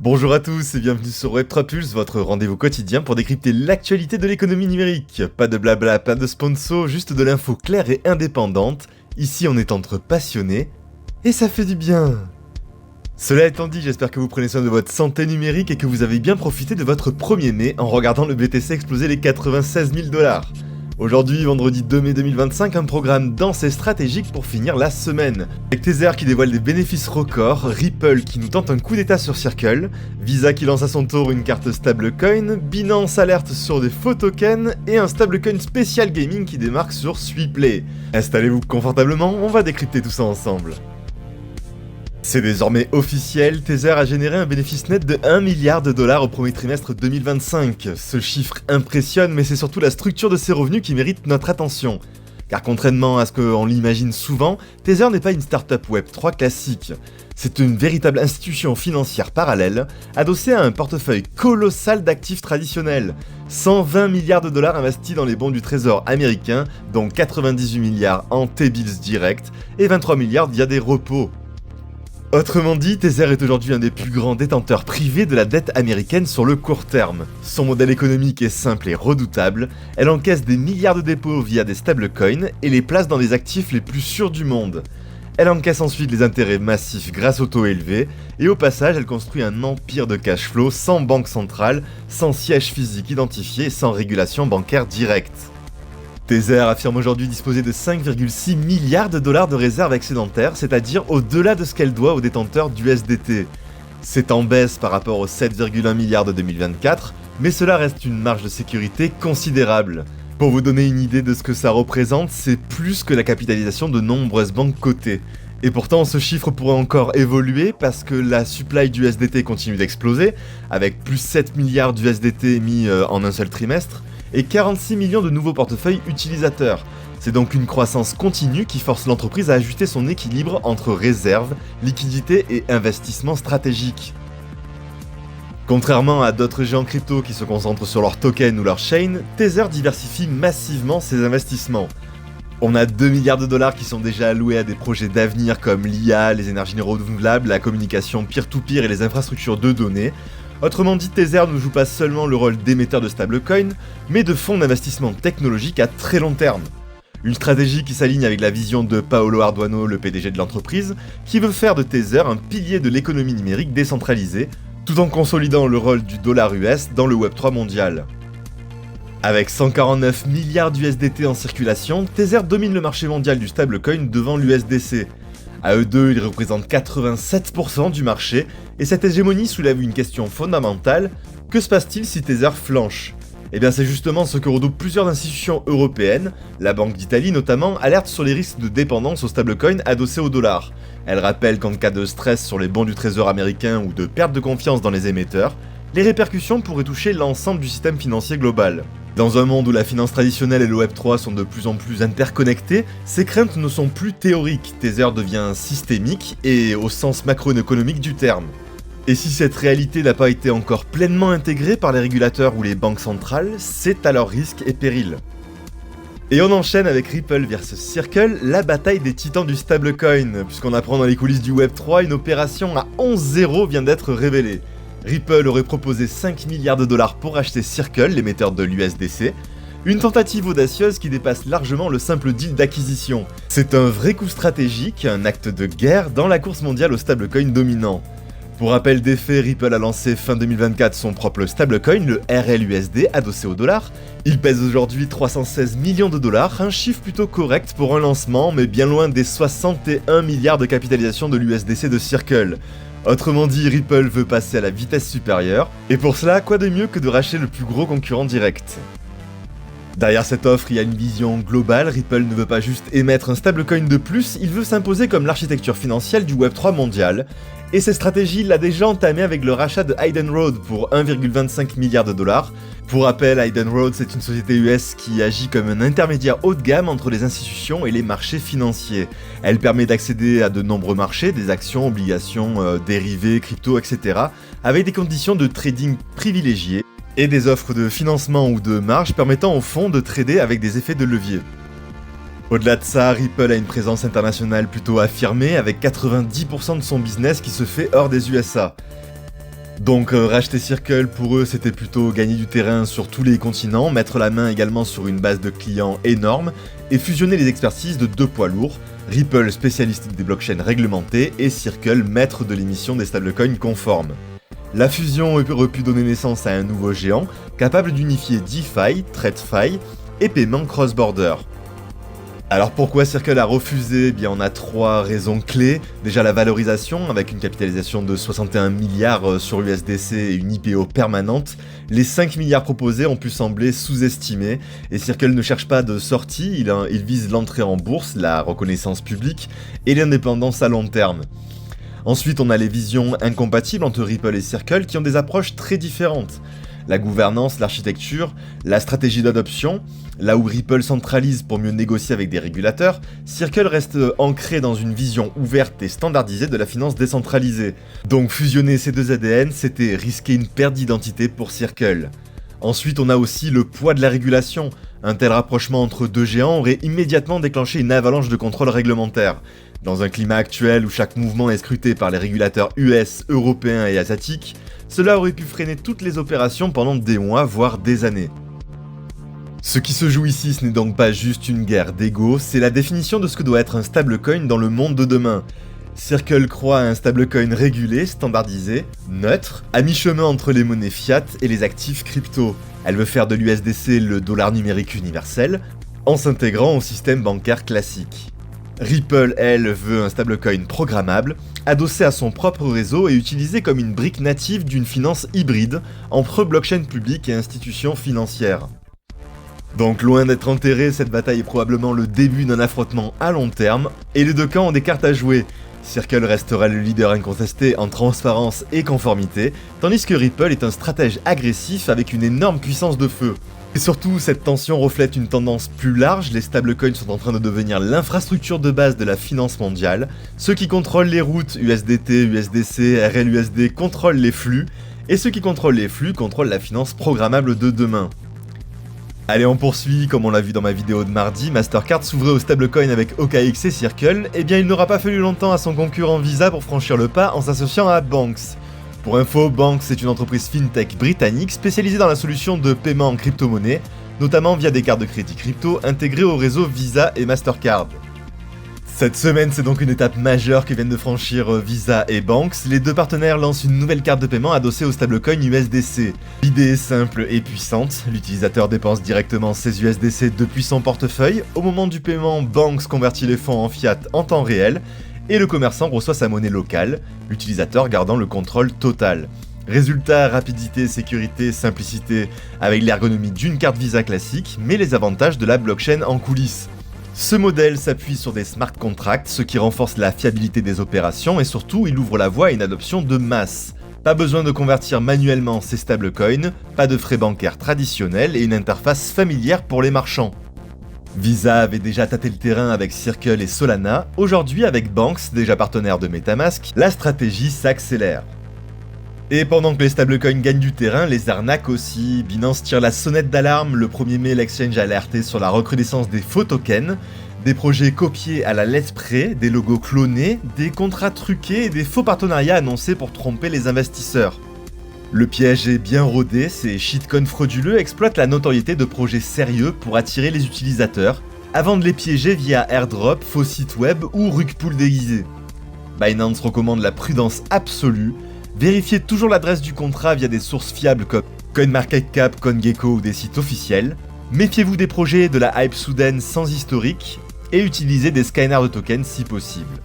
Bonjour à tous et bienvenue sur Web3 Pulse, votre rendez-vous quotidien pour décrypter l'actualité de l'économie numérique. Pas de blabla, pas de sponsor, juste de l'info claire et indépendante. Ici on est entre passionnés et ça fait du bien. Cela étant dit, j'espère que vous prenez soin de votre santé numérique et que vous avez bien profité de votre premier mai en regardant le BTC exploser les 96 000 $. Aujourd'hui, vendredi 2 mai 2025, un programme dense et stratégique pour finir la semaine. Avec Tether qui dévoile des bénéfices records, Ripple qui nous tente un coup d'état sur Circle, Visa qui lance à son tour une carte stablecoin, Binance alerte sur des faux tokens et un stablecoin spécial gaming qui démarque sur Sweeplay. Installez-vous confortablement, on va décrypter tout ça ensemble. C'est désormais officiel, Tether a généré un bénéfice net de 1 milliard de dollars au premier trimestre 2025. Ce chiffre impressionne, mais c'est surtout la structure de ses revenus qui mérite notre attention. Car contrairement à ce qu'on l'imagine souvent, Tether n'est pas une startup Web3 classique. C'est une véritable institution financière parallèle, adossée à un portefeuille colossal d'actifs traditionnels. 120 milliards de dollars investis dans les bons du trésor américain, dont 98 milliards en T-bills direct et 23 milliards via des repos. Autrement dit, Tether est aujourd'hui un des plus grands détenteurs privés de la dette américaine sur le court terme. Son modèle économique est simple et redoutable, elle encaisse des milliards de dépôts via des stablecoins et les place dans les actifs les plus sûrs du monde. Elle encaisse ensuite les intérêts massifs grâce aux taux élevés, et au passage elle construit un empire de cash flow sans banque centrale, sans siège physique identifié, sans régulation bancaire directe. Tether affirme aujourd'hui disposer de 5,6 milliards de dollars de réserves excédentaires, c'est-à-dire au-delà de ce qu'elle doit aux détenteurs d'USDT. C'est en baisse par rapport aux 7,1 milliards de 2024, mais cela reste une marge de sécurité considérable. Pour vous donner une idée de ce que ça représente, c'est plus que la capitalisation de nombreuses banques cotées. Et pourtant, ce chiffre pourrait encore évoluer parce que la supply d'USDT continue d'exploser, avec plus 7 milliards d'USDT émis en un seul trimestre, et 46 millions de nouveaux portefeuilles utilisateurs. C'est donc une croissance continue qui force l'entreprise à ajuster son équilibre entre réserves, liquidités et investissements stratégiques. Contrairement à d'autres géants crypto qui se concentrent sur leurs tokens ou leurs chains, Tether diversifie massivement ses investissements. On a 2 milliards de dollars qui sont déjà alloués à des projets d'avenir comme l'IA, les énergies renouvelables, la communication peer-to-peer et les infrastructures de données. Autrement dit, Tether ne joue pas seulement le rôle d'émetteur de stablecoin, mais de fonds d'investissement technologique à très long terme. Une stratégie qui s'aligne avec la vision de Paolo Ardoino, le PDG de l'entreprise, qui veut faire de Tether un pilier de l'économie numérique décentralisée, tout en consolidant le rôle du dollar US dans le Web3 mondial. Avec 149 milliards d'USDT en circulation, Tether domine le marché mondial du stablecoin devant l'USDC. À eux deux, ils représentent 87% du marché, et cette hégémonie soulève une question fondamentale: que se passe-t-il si Tether flanche ? Eh bien c'est justement ce que redoutent plusieurs institutions européennes, la Banque d'Italie notamment alerte sur les risques de dépendance aux stablecoins adossés au dollar. Elle rappelle qu'en cas de stress sur les bons du trésor américain ou de perte de confiance dans les émetteurs, les répercussions pourraient toucher l'ensemble du système financier global. Dans un monde où la finance traditionnelle et le Web3 sont de plus en plus interconnectés, ces craintes ne sont plus théoriques, Tether devient systémique et au sens macroéconomique du terme. Et si cette réalité n'a pas été encore pleinement intégrée par les régulateurs ou les banques centrales, c'est alors risque et péril. Et on enchaîne avec Ripple versus Circle, la bataille des titans du stablecoin, puisqu'on apprend dans les coulisses du Web3, une opération à 11-0 vient d'être révélée. Ripple aurait proposé 5 milliards de dollars pour acheter Circle, l'émetteur de l'USDC, une tentative audacieuse qui dépasse largement le simple deal d'acquisition. C'est un vrai coup stratégique, un acte de guerre dans la course mondiale au stablecoin dominant. Pour rappel des faits, Ripple a lancé fin 2024 son propre stablecoin, le RLUSD, adossé au dollar. Il pèse aujourd'hui 316 millions de dollars, un chiffre plutôt correct pour un lancement, mais bien loin des 61 milliards de capitalisation de l'USDC de Circle. Autrement dit, Ripple veut passer à la vitesse supérieure, et pour cela, quoi de mieux que de racheter le plus gros concurrent direct ? Derrière cette offre, il y a une vision globale. Ripple ne veut pas juste émettre un stablecoin de plus, il veut s'imposer comme l'architecture financière du Web3 mondial. Et cette stratégie l'a déjà entamée avec le rachat de Hayden Road pour 1,25 milliard de dollars. Pour rappel, Hayden Road, c'est une société US qui agit comme un intermédiaire haut de gamme entre les institutions et les marchés financiers. Elle permet d'accéder à de nombreux marchés, des actions, obligations, dérivés, crypto, etc., avec des conditions de trading privilégiées et des offres de financement ou de marge permettant aux fonds de trader avec des effets de levier. Au-delà de ça, Ripple a une présence internationale plutôt affirmée, avec 90% de son business qui se fait hors des USA. Donc racheter Circle pour eux c'était plutôt gagner du terrain sur tous les continents, mettre la main également sur une base de clients énorme et fusionner les expertises de deux poids lourds, Ripple spécialiste des blockchains réglementées et Circle maître de l'émission des stablecoins conformes. La fusion aurait pu donner naissance à un nouveau géant capable d'unifier DeFi, TradFi et paiement cross-border. Alors pourquoi Circle a refusé ? Eh bien on a 3 raisons clés. Déjà la valorisation, avec une capitalisation de 61 milliards sur USDC et une IPO permanente, les 5 milliards proposés ont pu sembler sous-estimés, et Circle ne cherche pas de sortie, il vise l'entrée en bourse, la reconnaissance publique et l'indépendance à long terme. Ensuite on a les visions incompatibles entre Ripple et Circle qui ont des approches très différentes. La gouvernance, l'architecture, la stratégie d'adoption. Là où Ripple centralise pour mieux négocier avec des régulateurs, Circle reste ancré dans une vision ouverte et standardisée de la finance décentralisée. Donc fusionner ces deux ADN, c'était risquer une perte d'identité pour Circle. Ensuite, on a aussi le poids de la régulation. Un tel rapprochement entre deux géants aurait immédiatement déclenché une avalanche de contrôle réglementaire. Dans un climat actuel où chaque mouvement est scruté par les régulateurs US, européens et asiatiques, cela aurait pu freiner toutes les opérations pendant des mois, voire des années. Ce qui se joue ici, ce n'est donc pas juste une guerre d'ego, c'est la définition de ce que doit être un stablecoin dans le monde de demain. Circle croit à un stablecoin régulé, standardisé, neutre, à mi-chemin entre les monnaies fiat et les actifs crypto. Elle veut faire de l'USDC le dollar numérique universel, en s'intégrant au système bancaire classique. Ripple, elle, veut un stablecoin programmable, adossé à son propre réseau et utilisé comme une brique native d'une finance hybride entre blockchain publique et institutions financières. Donc loin d'être enterrée, cette bataille est probablement le début d'un affrontement à long terme, et les deux camps ont des cartes à jouer. Circle restera le leader incontesté en transparence et conformité, tandis que Ripple est un stratège agressif avec une énorme puissance de feu. Et surtout, cette tension reflète une tendance plus large, les stablecoins sont en train de devenir l'infrastructure de base de la finance mondiale, ceux qui contrôlent les routes USDT, USDC, RLUSD contrôlent les flux, et ceux qui contrôlent les flux contrôlent la finance programmable de demain. Allez, on poursuit, comme on l'a vu dans ma vidéo de mardi, Mastercard s'ouvrait au stablecoin avec OKX et Circle, et bien il n'aura pas fallu longtemps à son concurrent Visa pour franchir le pas en s'associant à Banks. Pour info, Banks est une entreprise fintech britannique spécialisée dans la solution de paiement en crypto-monnaie, notamment via des cartes de crédit crypto intégrées au réseau Visa et Mastercard. Cette semaine, c'est donc une étape majeure que viennent de franchir Visa et Banks. Les deux partenaires lancent une nouvelle carte de paiement adossée au stablecoin USDC. L'idée est simple et puissante, l'utilisateur dépense directement ses USDC depuis son portefeuille. Au moment du paiement, Banks convertit les fonds en fiat en temps réel, et le commerçant reçoit sa monnaie locale, l'utilisateur gardant le contrôle total. Résultat, rapidité, sécurité, simplicité, avec l'ergonomie d'une carte Visa classique, mais les avantages de la blockchain en coulisses. Ce modèle s'appuie sur des smart contracts, ce qui renforce la fiabilité des opérations et surtout il ouvre la voie à une adoption de masse. Pas besoin de convertir manuellement ces stablecoins, pas de frais bancaires traditionnels et une interface familière pour les marchands. Visa avait déjà tâté le terrain avec Circle et Solana, aujourd'hui avec Banks, déjà partenaire de MetaMask, la stratégie s'accélère. Et pendant que les stablecoins gagnent du terrain, les arnaques aussi. Binance tire la sonnette d'alarme, le 1er mai l'exchange a alerté sur la recrudescence des faux tokens, des projets copiés à la lettre près, des logos clonés, des contrats truqués et des faux partenariats annoncés pour tromper les investisseurs. Le piège est bien rodé, ces shitcoins frauduleux exploitent la notoriété de projets sérieux pour attirer les utilisateurs, avant de les piéger via airdrop, faux sites web ou rug pull déguisés. Binance recommande la prudence absolue. Vérifiez toujours l'adresse du contrat via des sources fiables comme CoinMarketCap, CoinGecko ou des sites officiels. Méfiez-vous des projets de la hype soudaine sans historique et utilisez des scanners de tokens si possible.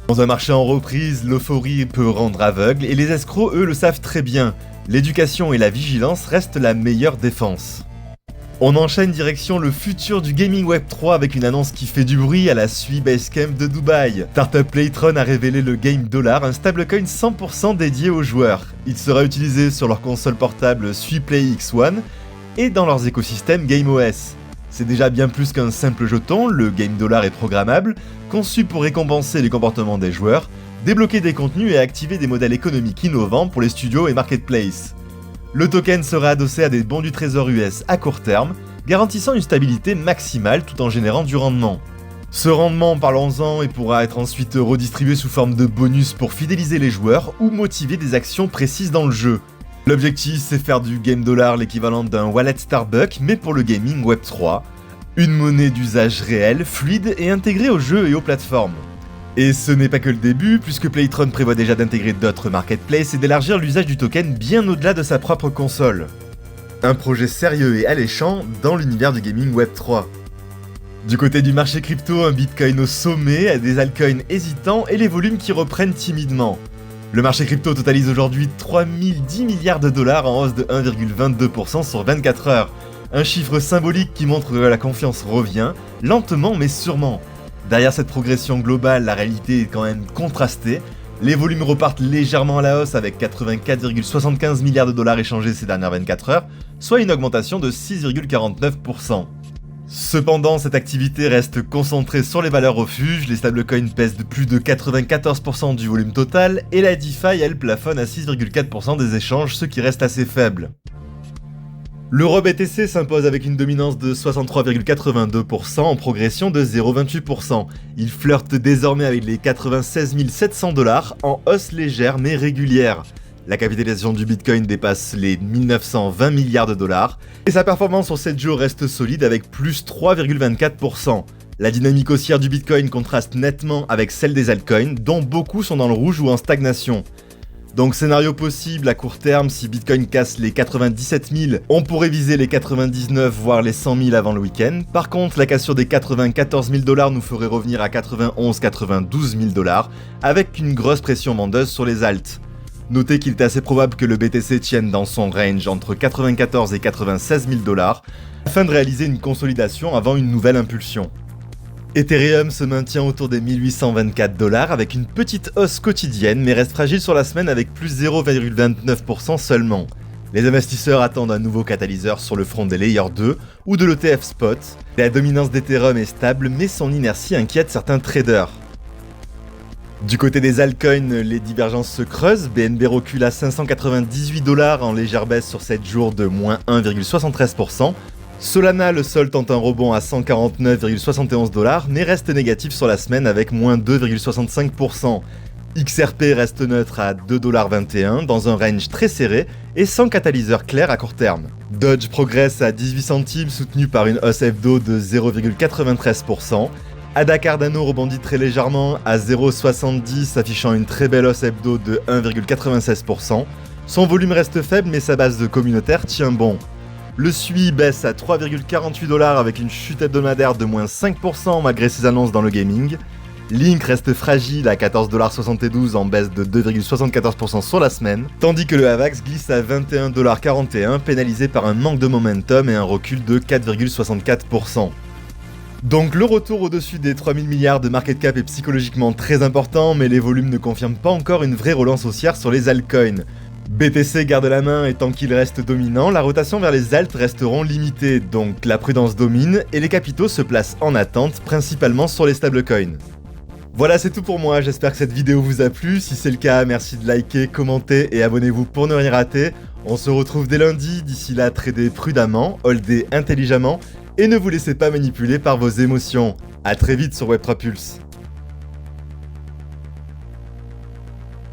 Dans un marché en reprise, l'euphorie peut rendre aveugle et les escrocs eux le savent très bien. L'éducation et la vigilance restent la meilleure défense. On enchaîne direction le futur du gaming web 3 avec une annonce qui fait du bruit à la Sui Basecamp de Dubaï. Startup Playtron a révélé le Game Dollar, un stablecoin 100% dédié aux joueurs. Il sera utilisé sur leur console portable Sui Play X1 et dans leurs écosystèmes GameOS. C'est déjà bien plus qu'un simple jeton, le Game Dollar est programmable, conçu pour récompenser les comportements des joueurs, débloquer des contenus et activer des modèles économiques innovants pour les studios et marketplaces. Le token sera adossé à des bons du trésor US à court terme, garantissant une stabilité maximale tout en générant du rendement. Ce rendement, parlons-en, et pourra être ensuite redistribué sous forme de bonus pour fidéliser les joueurs ou motiver des actions précises dans le jeu. L'objectif, c'est faire du game dollar l'équivalent d'un wallet Starbucks, mais pour le gaming Web 3. Une monnaie d'usage réel, fluide et intégrée aux jeux et aux plateformes. Et ce n'est pas que le début, puisque Playtron prévoit déjà d'intégrer d'autres marketplaces et d'élargir l'usage du token bien au-delà de sa propre console. Un projet sérieux et alléchant dans l'univers du gaming Web 3. Du côté du marché crypto, un Bitcoin au sommet, des altcoins hésitants et les volumes qui reprennent timidement. Le marché crypto totalise aujourd'hui 3010 milliards de dollars en hausse de 1,22% sur 24 heures. Un chiffre symbolique qui montre que la confiance revient, lentement mais sûrement. Derrière cette progression globale, la réalité est quand même contrastée. Les volumes repartent légèrement à la hausse avec 84,75 milliards de dollars échangés ces dernières 24 heures, soit une augmentation de 6,49%. Cependant, cette activité reste concentrée sur les valeurs refuges, les stablecoins pèsent de plus de 94% du volume total, et la DeFi, elle, plafonne à 6,4% des échanges, ce qui reste assez faible. L'euro BTC s'impose avec une dominance de 63,82% en progression de 0,28%. Il flirte désormais avec les 96 700 dollars en hausse légère mais régulière. La capitalisation du Bitcoin dépasse les 1920 milliards de dollars et sa performance sur 7 jours reste solide avec plus 3,24%. La dynamique haussière du Bitcoin contraste nettement avec celle des altcoins dont beaucoup sont dans le rouge ou en stagnation. Donc scénario possible à court terme, si Bitcoin casse les 97 000, on pourrait viser les 99 voire les 100 000 avant le week-end. Par contre, la cassure des 94 000 dollars nous ferait revenir à 91-92 000 dollars avec une grosse pression vendeuse sur les alts. Notez qu'il est assez probable que le BTC tienne dans son range entre 94 et 96 000 dollars afin de réaliser une consolidation avant une nouvelle impulsion. Ethereum se maintient autour des 1824 dollars avec une petite hausse quotidienne mais reste fragile sur la semaine avec plus 0,29% seulement. Les investisseurs attendent un nouveau catalyseur sur le front des Layer 2 ou de l'ETF Spot. La dominance d'Ethereum est stable mais son inertie inquiète certains traders. Du côté des altcoins, les divergences se creusent, BNB recule à 598 dollars en légère baisse sur 7 jours de moins 1,73%. Solana, le sol, tente un rebond à 149,71 dollars mais reste négatif sur la semaine avec moins 2,65%. XRP reste neutre à 2,21$ dans un range très serré et sans catalyseur clair à court terme. Dodge progresse à 18 centimes soutenu par une hausse hebdo de 0,93%. ADA Cardano rebondit très légèrement à 0,70 affichant une très belle hausse hebdo de 1,96%. Son volume reste faible mais sa base de communautaire tient bon. Le SUI baisse à 3,48 dollars avec une chute hebdomadaire de moins 5% malgré ses annonces dans le gaming. Link reste fragile à 14,72$ en baisse de 2,74% sur la semaine, tandis que le AVAX glisse à 21,41$ pénalisé par un manque de momentum et un recul de 4,64%. Donc le retour au-dessus des 3000 milliards de market cap est psychologiquement très important, mais les volumes ne confirment pas encore une vraie relance haussière sur les altcoins. BTC garde la main et tant qu'il reste dominant, la rotation vers les alts resteront limitées, donc la prudence domine et les capitaux se placent en attente, principalement sur les stablecoins. Voilà, c'est tout pour moi, j'espère que cette vidéo vous a plu. Si c'est le cas, merci de liker, commenter et abonnez-vous pour ne rien rater. On se retrouve dès lundi, d'ici là tradez prudemment, holdez intelligemment et ne vous laissez pas manipuler par vos émotions. A très vite sur Web3 Pulse.